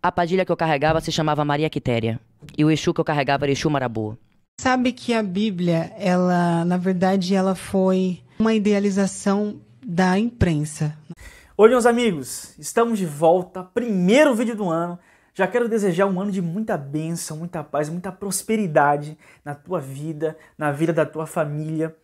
A padilha que eu carregava se chamava Maria Quitéria. E o Exu que eu carregava era Exu Maraboa. Sabe que a Bíblia, ela, na verdade, ela foi uma idealização da imprensa. Oi, meus amigos, estamos de volta, primeiro vídeo do ano. Já quero desejar um ano de muita bênção, muita paz, muita prosperidade na tua vida, na vida da tua família.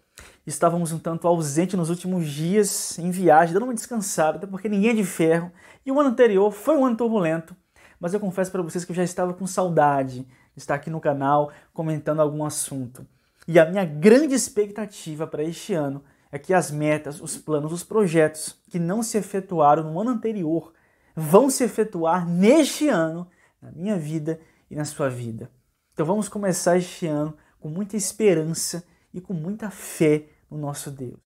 Estávamos um tanto ausentes nos últimos dias, em viagem, dando uma descansada, até porque ninguém é de ferro. E o ano anterior foi um ano turbulento, mas eu confesso para vocês que eu já estava com saudade de estar aqui no canal comentando algum assunto. E a minha grande expectativa para este ano é que as metas, os planos, os projetos que não se efetuaram no ano anterior vão se efetuar neste ano, na minha vida e na sua vida. Então vamos começar este ano com muita esperança e com muita fé no nosso Deus.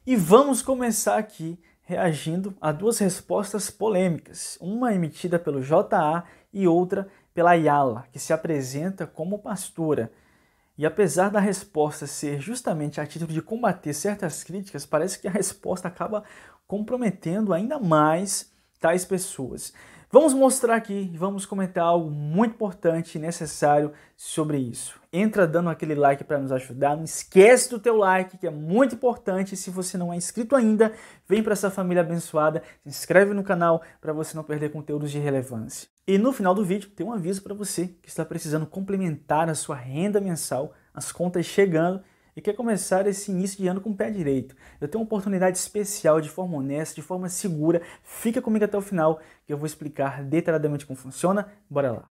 E vamos começar aqui reagindo a duas respostas polêmicas, uma emitida pelo JA e outra pela Ayala, que se apresenta como pastora. E apesar da resposta ser justamente a título de combater certas críticas, parece que a resposta acaba comprometendo ainda mais tais pessoas. Vamos mostrar aqui, vamos comentar algo muito importante e necessário sobre isso. Entra dando aquele like para nos ajudar, não esquece do teu like, que é muito importante. Se você não é inscrito ainda, vem para essa família abençoada, se inscreve no canal para você não perder conteúdos de relevância. E no final do vídeo tem um aviso para você que está precisando complementar a sua renda mensal, as contas chegando, e quer começar esse início de ano com o pé direito. Eu tenho uma oportunidade especial, de forma honesta, de forma segura. Fica comigo até o final, que eu vou explicar detalhadamente como funciona. Bora lá.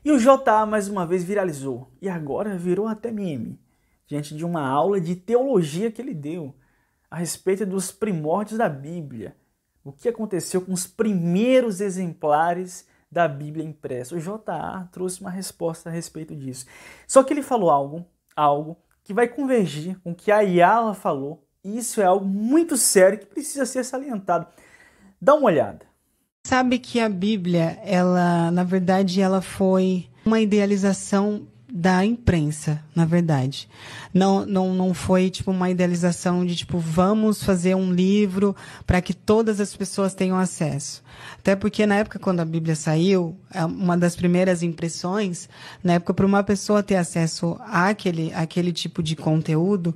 E o JA mais uma vez viralizou, e agora virou até meme, diante de uma aula de teologia que ele deu, a respeito dos primórdios da Bíblia. O que aconteceu com os primeiros exemplares da Bíblia impressa. O JA trouxe uma resposta a respeito disso. Só que ele falou algo que vai convergir com o que a Ayala falou, e isso é algo muito sério que precisa ser salientado. Dá uma olhada. Sabe que a Bíblia, ela, na verdade, ela foi uma idealização da imprensa, na verdade. Não foi tipo uma idealização de tipo, vamos fazer um livro para que todas as pessoas tenham acesso. Até porque na época quando a Bíblia saiu, uma das primeiras impressões, na época para uma pessoa ter acesso àquele tipo de conteúdo,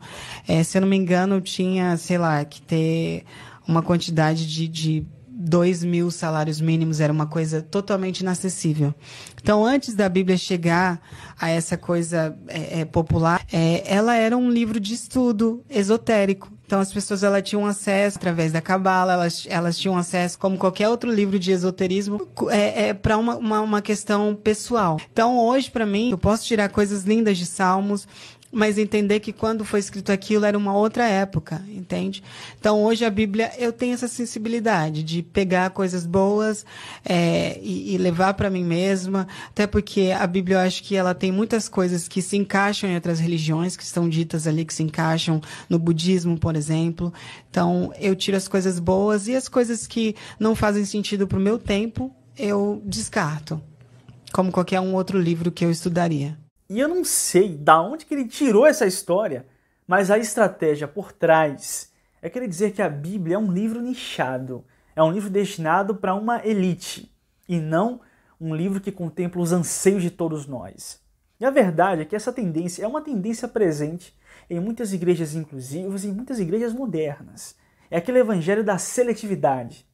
se eu não me engano, tinha, sei lá, que ter uma quantidade de 2.000 salários mínimos, era uma coisa totalmente inacessível. Então, antes da Bíblia chegar a essa coisa popular, ela era um livro de estudo esotérico. Então, as pessoas tinham acesso através da Cabala, elas tinham acesso, como qualquer outro livro de esoterismo, para uma questão pessoal. Então, hoje, para mim, eu posso tirar coisas lindas de Salmos, mas entender que quando foi escrito aquilo era uma outra época, entende? Então, hoje a Bíblia, eu tenho essa sensibilidade de pegar coisas boas e levar para mim mesma, até porque a Bíblia, eu acho que ela tem muitas coisas que se encaixam em outras religiões, que estão ditas ali, que se encaixam no budismo, por exemplo. Então, eu tiro as coisas boas e as coisas que não fazem sentido para o meu tempo, eu descarto, como qualquer um outro livro que eu estudaria. E eu não sei da onde que ele tirou essa história, mas a estratégia por trás é querer dizer que a Bíblia é um livro nichado, é um livro destinado para uma elite, e não um livro que contempla os anseios de todos nós. E a verdade é que essa tendência é uma tendência presente em muitas igrejas inclusivas e em muitas igrejas modernas. É aquele evangelho da seletividade.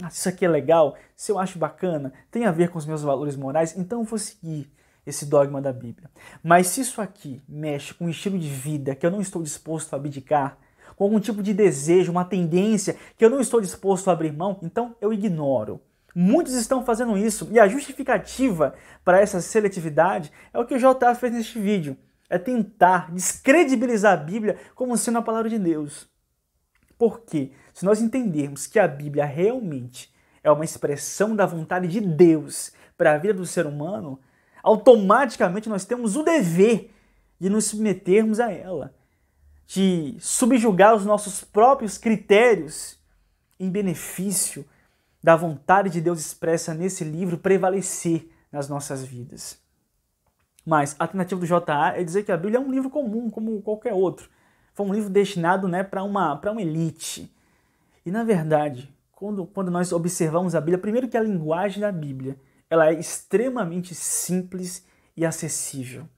Se isso aqui é legal, se eu acho bacana, tem a ver com os meus valores morais, então eu vou seguir esse dogma da Bíblia. Mas se isso aqui mexe com um estilo de vida que eu não estou disposto a abdicar, com algum tipo de desejo, uma tendência que eu não estou disposto a abrir mão, então eu ignoro. Muitos estão fazendo isso, e a justificativa para essa seletividade é o que o JA fez neste vídeo. É tentar descredibilizar a Bíblia como sendo a palavra de Deus. Por quê? Se nós entendermos que a Bíblia realmente é uma expressão da vontade de Deus para a vida do ser humano, automaticamente nós temos o dever de nos submetermos a ela, de subjugar os nossos próprios critérios em benefício da vontade de Deus expressa nesse livro prevalecer nas nossas vidas. Mas a alternativa do JA é dizer que a Bíblia é um livro comum, como qualquer outro. Foi um livro destinado, para uma elite. E na verdade, quando nós observamos a Bíblia, primeiro que a linguagem da Bíblia ela é extremamente simples e acessível.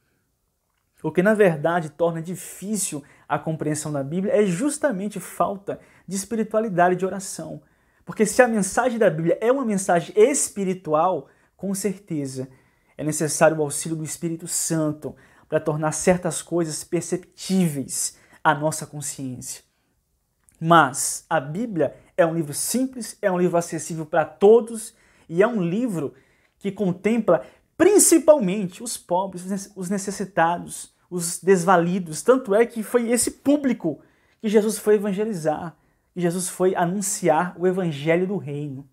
O que, na verdade, torna difícil a compreensão da Bíblia é justamente falta de espiritualidade de oração. Porque se a mensagem da Bíblia é uma mensagem espiritual, com certeza é necessário o auxílio do Espírito Santo para tornar certas coisas perceptíveis à nossa consciência. Mas a Bíblia é um livro simples, é um livro acessível para todos e é um livro que contempla principalmente os pobres, os necessitados, os desvalidos. Tanto é que foi esse público que Jesus foi evangelizar, que Jesus foi anunciar o evangelho do reino.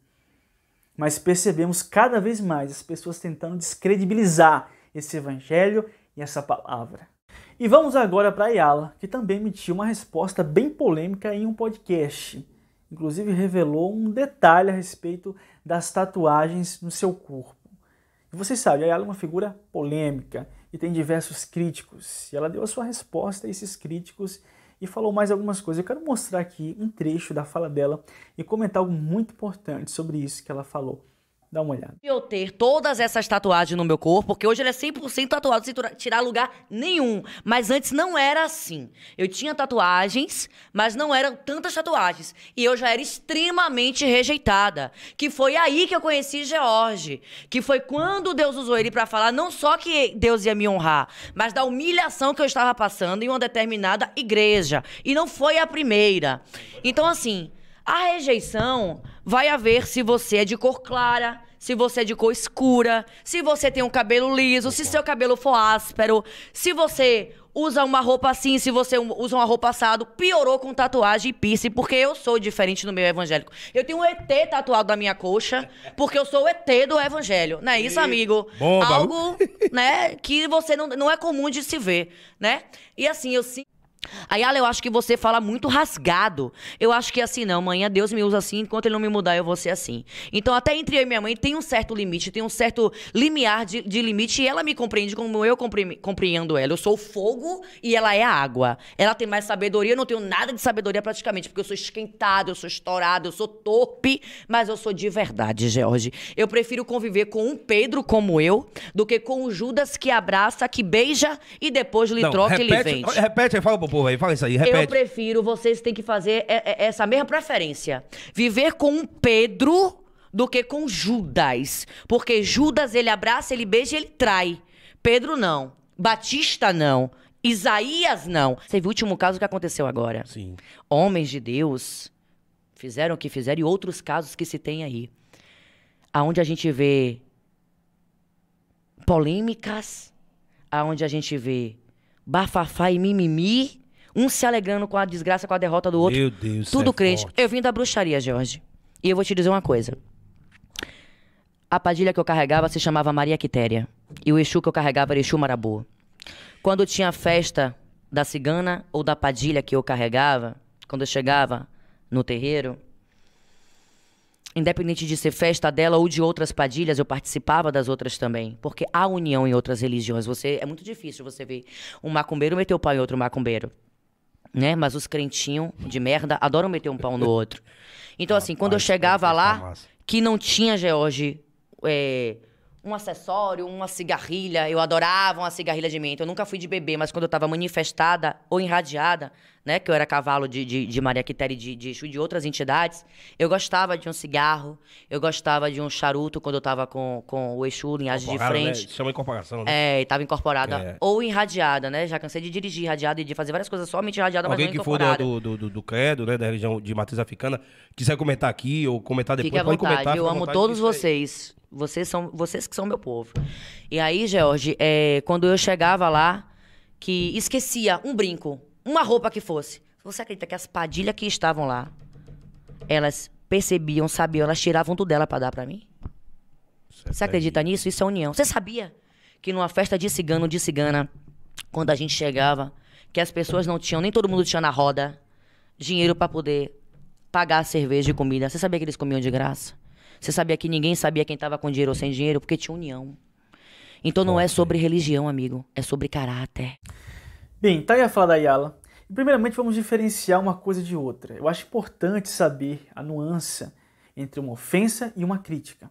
Mas percebemos cada vez mais as pessoas tentando descredibilizar esse evangelho e essa palavra. E vamos agora para a Ayala, que também emitiu uma resposta bem polêmica em um podcast. Inclusive revelou um detalhe a respeito das tatuagens no seu corpo. E vocês sabem, a Ayala é uma figura polêmica e tem diversos críticos. E ela deu a sua resposta a esses críticos e falou mais algumas coisas. Eu quero mostrar aqui um trecho da fala dela e comentar algo muito importante sobre isso que ela falou. Dá uma olhada. Eu ter todas essas tatuagens no meu corpo, porque hoje ele é 100% tatuado, sem tirar lugar nenhum. Mas antes não era assim. Eu tinha tatuagens, mas não eram tantas tatuagens. E eu já era extremamente rejeitada. Que foi aí que eu conheci George. Que foi quando Deus usou ele pra falar não só que Deus ia me honrar, mas da humilhação que eu estava passando em uma determinada igreja. E não foi a primeira. Então, assim, a rejeição vai haver se você é de cor clara, se você é de cor escura, se você tem um cabelo liso, se seu cabelo for áspero, se você usa uma roupa assim, se você usa uma roupa assado, piorou com tatuagem e piercing, porque eu sou diferente no meio evangélico. Eu tenho um ET tatuado na minha coxa, porque eu sou o ET do evangelho. Não é isso, amigo? Bomba. Algo, né, que você não é comum de se ver, né? E assim, eu sinto. Ayala, eu acho que você fala muito rasgado. Eu acho que assim, não, amanhã Deus me usa assim, enquanto ele não me mudar, eu vou ser assim. Então, até entre eu e minha mãe tem um certo limite, tem um certo limiar de limite, e ela me compreende como eu compreendo ela. Eu sou o fogo e ela é a água. Ela tem mais sabedoria, eu não tenho nada de sabedoria praticamente, porque eu sou esquentado, eu sou estourado, eu sou torpe, mas eu sou de verdade, George. Eu prefiro conviver com um Pedro como eu, do que com o Judas que abraça, que beija e depois lhe troca e lhe vende. Repete aí, fala pro povo aí, fala isso aí, repete. Eu prefiro, vocês têm que fazer essa mesma preferência. Viver com um Pedro do que com Judas. Porque Judas, ele abraça, ele beija e ele trai. Pedro não. Batista não. Isaías não. Você viu o último caso que aconteceu agora? Sim. Homens de Deus fizeram o que fizeram e outros casos que se tem aí. Aonde a gente vê polêmicas, aonde a gente vê bafafá e mimimi, um se alegrando com a desgraça, com a derrota do outro. Meu Deus, tudo é crente. forte. Eu vim da bruxaria, George. E eu vou te dizer uma coisa. A padilha que eu carregava se chamava Maria Quitéria. E o Exu que eu carregava era Exu Marabu. Quando tinha festa da cigana ou da padilha que eu carregava, quando eu chegava no terreiro, independente de ser festa dela ou de outras padilhas, eu participava das outras também. Porque há união em outras religiões. É muito difícil você ver um macumbeiro meter o pau em outro macumbeiro. Né? Mas os crentinhos de merda adoram meter um pau no outro. Então, assim, quando eu chegava lá, que não tinha, George, um acessório, uma cigarrilha, eu adorava uma cigarrilha de menta. Eu nunca fui de beber, mas quando eu tava manifestada ou irradiada, né, que eu era cavalo de Maria Quitéria e de Exu, de outras entidades, eu gostava de um cigarro, eu gostava de um charuto quando eu tava com o Exu, linhagem de frente. Né? Chama incorporação, né? E tava incorporada ou irradiada, né? Já cansei de dirigir irradiada e de fazer várias coisas somente irradiada, mas não incorporada. Alguém que for do credo, né, da religião de matriz africana, quiser comentar aqui ou comentar depois, fique à pode vontade. comentar. Eu amo todos vocês. Vocês que são meu povo. E aí, George, quando eu chegava lá, que esquecia um brinco, uma roupa que fosse. Você acredita que as padilhas que estavam lá, elas percebiam, sabiam, elas tiravam tudo dela pra dar pra mim? Você acredita nisso? Isso é união. Você sabia que numa festa de cigano, de cigana, quando a gente chegava, que as pessoas não tinham, nem todo mundo tinha na roda, dinheiro pra poder pagar cerveja e comida. Você sabia que eles comiam de graça? Você sabia que ninguém sabia quem estava com dinheiro ou sem dinheiro? Porque tinha união. Então não é sobre religião, amigo. É sobre caráter. Bem, tá aí a fala da Ayala. E primeiramente vamos diferenciar uma coisa de outra. Eu acho importante saber a nuance entre uma ofensa e uma crítica.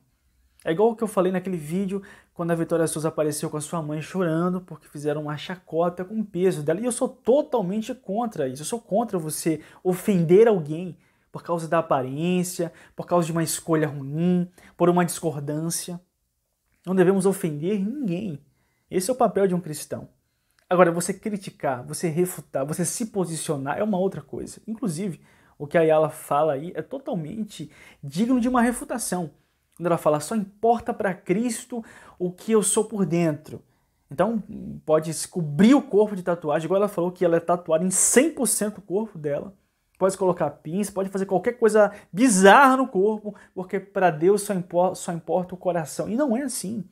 É igual o que eu falei naquele vídeo, quando a Vitória Souza apareceu com a sua mãe chorando porque fizeram uma chacota com o peso dela. E eu sou totalmente contra isso. Eu sou contra você ofender alguém por causa da aparência, por causa de uma escolha ruim, por uma discordância. Não devemos ofender ninguém. Esse é o papel de um cristão. Agora, você criticar, você refutar, você se posicionar é uma outra coisa. Inclusive, o que a Ayala fala aí é totalmente digno de uma refutação. Quando ela fala, só importa para Cristo o que eu sou por dentro. Então, pode cobrir o corpo de tatuagem, igual ela falou que ela é tatuada em 100% do corpo dela. Pode colocar pins, pode fazer qualquer coisa bizarra no corpo, porque para Deus só importa o coração. E não é assim.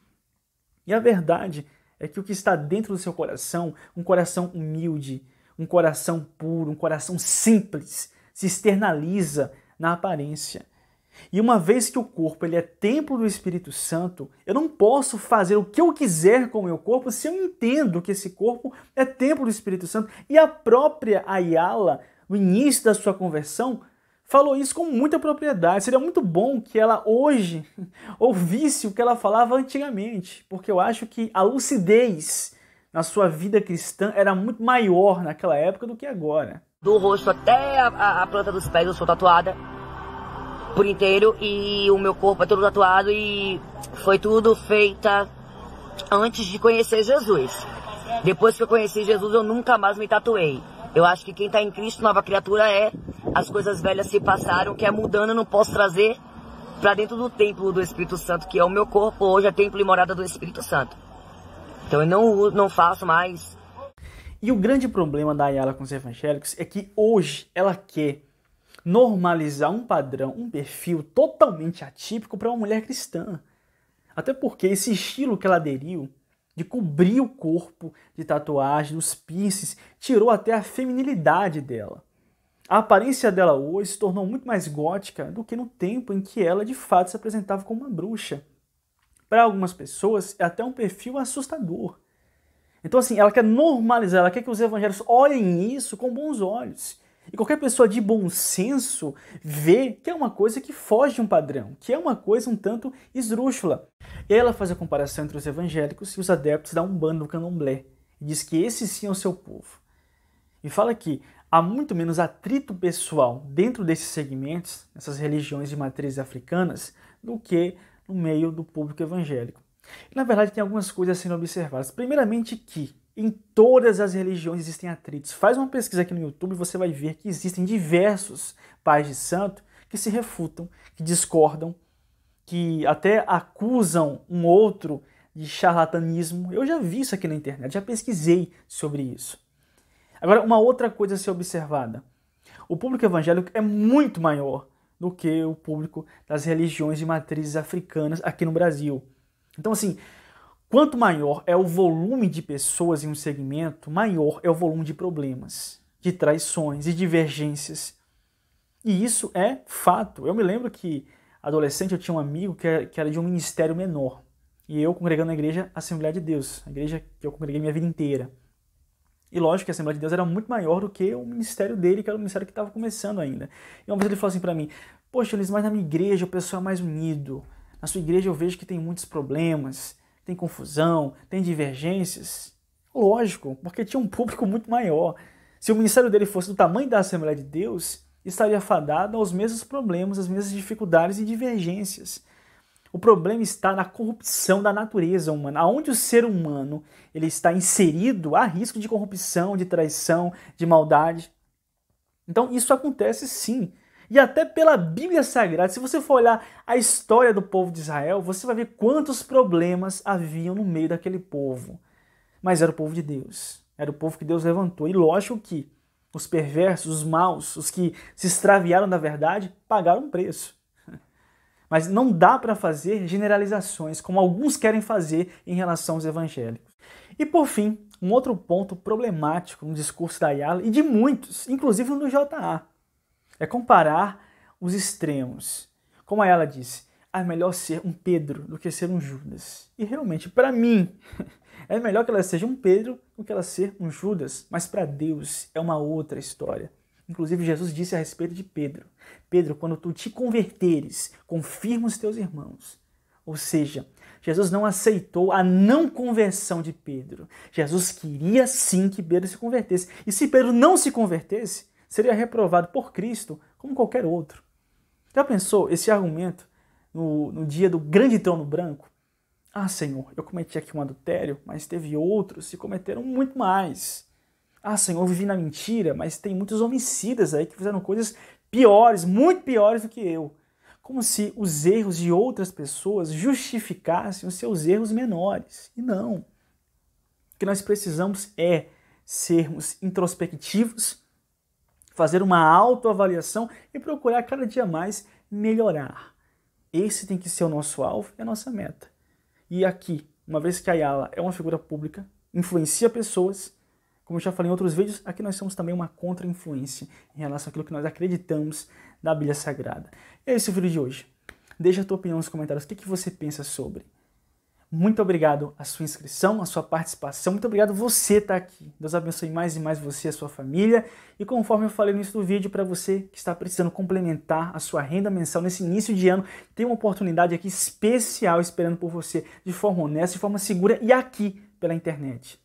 E a verdade é que o que está dentro do seu coração, um coração humilde, um coração puro, um coração simples, se externaliza na aparência. E uma vez que o corpo ele é templo do Espírito Santo, eu não posso fazer o que eu quiser com o meu corpo se eu entendo que esse corpo é templo do Espírito Santo. E a própria Ayala, no início da sua conversão, falou isso com muita propriedade. Seria muito bom que ela hoje ouvisse o que ela falava antigamente, porque eu acho que a lucidez na sua vida cristã era muito maior naquela época do que agora. Do rosto até a planta dos pés eu sou tatuada por inteiro e o meu corpo é todo tatuado e foi tudo feita antes de conhecer Jesus. Depois que eu conheci Jesus eu nunca mais me tatuei. Eu acho que quem está em Cristo, nova criatura é, as coisas velhas se passaram, que é mudando, eu não posso trazer para dentro do templo do Espírito Santo, que é o meu corpo, hoje é templo e morada do Espírito Santo. Então eu não faço mais. E o grande problema da Ayala com os evangélicos é que hoje ela quer normalizar um padrão, um perfil totalmente atípico para uma mulher cristã. Até porque esse estilo que ela aderiu, de cobrir o corpo de tatuagem, os piercings, tirou até a feminilidade dela. A aparência dela hoje se tornou muito mais gótica do que no tempo em que ela de fato se apresentava como uma bruxa. Para algumas pessoas é até um perfil assustador. Então assim, ela quer normalizar, ela quer que os evangélicos olhem isso com bons olhos. E qualquer pessoa de bom senso vê que é uma coisa que foge de um padrão, que é uma coisa um tanto esdrúxula. E aí ela faz a comparação entre os evangélicos e os adeptos da Umbanda do Candomblé. E diz que esse sim é o seu povo. E fala que há muito menos atrito pessoal dentro desses segmentos, essas religiões de matrizes africanas, do que no meio do público evangélico. E, na verdade, tem algumas coisas a serem observadas. Primeiramente que em todas as religiões existem atritos. Faz uma pesquisa aqui no YouTube e você vai ver que existem diversos pais de santo que se refutam, que discordam, que até acusam um outro de charlatanismo. Eu já vi isso aqui na internet, já pesquisei sobre isso. Agora, uma outra coisa a ser observada. O público evangélico é muito maior do que o público das religiões de matrizes africanas aqui no Brasil. Então, assim, quanto maior é o volume de pessoas em um segmento, maior é o volume de problemas, de traições e divergências. E isso é fato. Eu me lembro que, adolescente, eu tinha um amigo que era de um ministério menor. E eu congregando na igreja Assembleia de Deus, a igreja que eu congreguei minha vida inteira. E lógico que a Assembleia de Deus era muito maior do que o ministério dele, que era o ministério que estava começando ainda. E uma vez ele falou assim para mim, poxa, Elis, mas na minha igreja o pessoal é mais unido. Na sua igreja eu vejo que tem muitos problemas, tem confusão, tem divergências. Lógico, porque tinha um público muito maior. Se o ministério dele fosse do tamanho da Assembleia de Deus, estaria fadado aos mesmos problemas, às mesmas dificuldades e divergências. O problema está na corrupção da natureza humana. Aonde o ser humano ele está inserido, há risco de corrupção, de traição, de maldade. Então isso acontece sim. E até pela Bíblia Sagrada, se você for olhar a história do povo de Israel, você vai ver quantos problemas haviam no meio daquele povo. Mas era o povo de Deus. Era o povo que Deus levantou. E lógico que os perversos, os maus, os que se extraviaram da verdade, pagaram um preço. Mas não dá para fazer generalizações, como alguns querem fazer em relação aos evangélicos. E por fim, um outro ponto problemático no discurso da Ayala e de muitos, inclusive no JA, é comparar os extremos. Como a Ayala disse, é melhor ser um Pedro do que ser um Judas. E realmente, para mim, é melhor que ela seja um Pedro do que ela ser um Judas, mas para Deus é uma outra história. Inclusive, Jesus disse a respeito de Pedro. Pedro, quando tu te converteres, confirma os teus irmãos. Ou seja, Jesus não aceitou a não conversão de Pedro. Jesus queria sim que Pedro se convertesse. E se Pedro não se convertesse, seria reprovado por Cristo como qualquer outro. Já pensou esse argumento no dia do grande trono branco? Ah, Senhor, eu cometi aqui um adultério, mas teve outros que cometeram muito mais. Ah, Senhor, eu vivi na mentira, mas tem muitos homicidas aí que fizeram coisas piores, muito piores do que eu. Como se os erros de outras pessoas justificassem os seus erros menores. E não. O que nós precisamos é sermos introspectivos, fazer uma autoavaliação e procurar cada dia mais melhorar. Esse tem que ser o nosso alvo e a nossa meta. E aqui, uma vez que a Ayala é uma figura pública, influencia pessoas, como eu já falei em outros vídeos, aqui nós somos também uma contra-influência em relação àquilo que nós acreditamos da Bíblia Sagrada. E é esse o vídeo de hoje. Deixa a tua opinião nos comentários, o que você pensa sobre. Muito obrigado a sua inscrição, a sua participação, muito obrigado você estar aqui. Deus abençoe mais e mais você e a sua família. E conforme eu falei no início do vídeo, para você que está precisando complementar a sua renda mensal nesse início de ano, tem uma oportunidade aqui especial esperando por você, de forma honesta, de forma segura e aqui pela internet.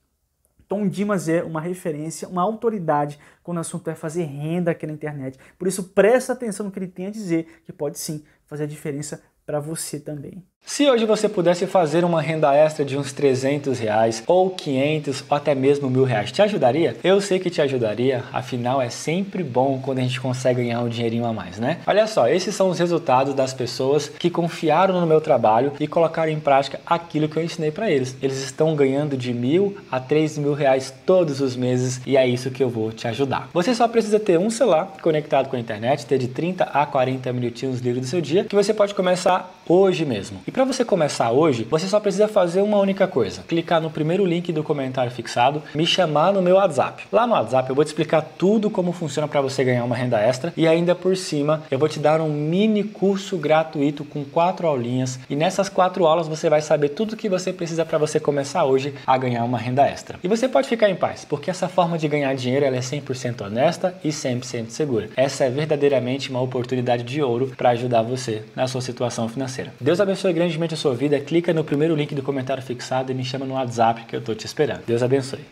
Tom Dimas é uma referência, uma autoridade quando o assunto é fazer renda aqui na internet. Por isso, presta atenção no que ele tem a dizer, que pode sim fazer a diferença para você também. Se hoje você pudesse fazer uma renda extra de uns R$300 ou 500 ou até mesmo R$1.000, te ajudaria? Eu sei que te ajudaria, afinal é sempre bom quando a gente consegue ganhar um dinheirinho a mais, né? Olha só, esses são os resultados das pessoas que confiaram no meu trabalho e colocaram em prática aquilo que eu ensinei para eles. Eles estão ganhando de R$1.000 a R$3.000 todos os meses e é isso que eu vou te ajudar. Você só precisa ter um celular conectado com a internet, ter de 30 a 40 minutinhos livres do seu dia, que você pode começar hoje mesmo. E para você começar hoje, você só precisa fazer uma única coisa. Clicar no primeiro link do comentário fixado, me chamar no meu WhatsApp. Lá no WhatsApp eu vou te explicar tudo como funciona para você ganhar uma renda extra e ainda por cima eu vou te dar um mini curso gratuito com 4 aulinhas e nessas 4 aulas você vai saber tudo o que você precisa para você começar hoje a ganhar uma renda extra. E você pode ficar em paz, porque essa forma de ganhar dinheiro ela é 100% honesta e 100% segura. Essa é verdadeiramente uma oportunidade de ouro para ajudar você na sua situação financeira. Deus abençoe grandemente a sua vida. Clica no primeiro link do comentário fixado e me chama no WhatsApp que eu tô te esperando. Deus abençoe.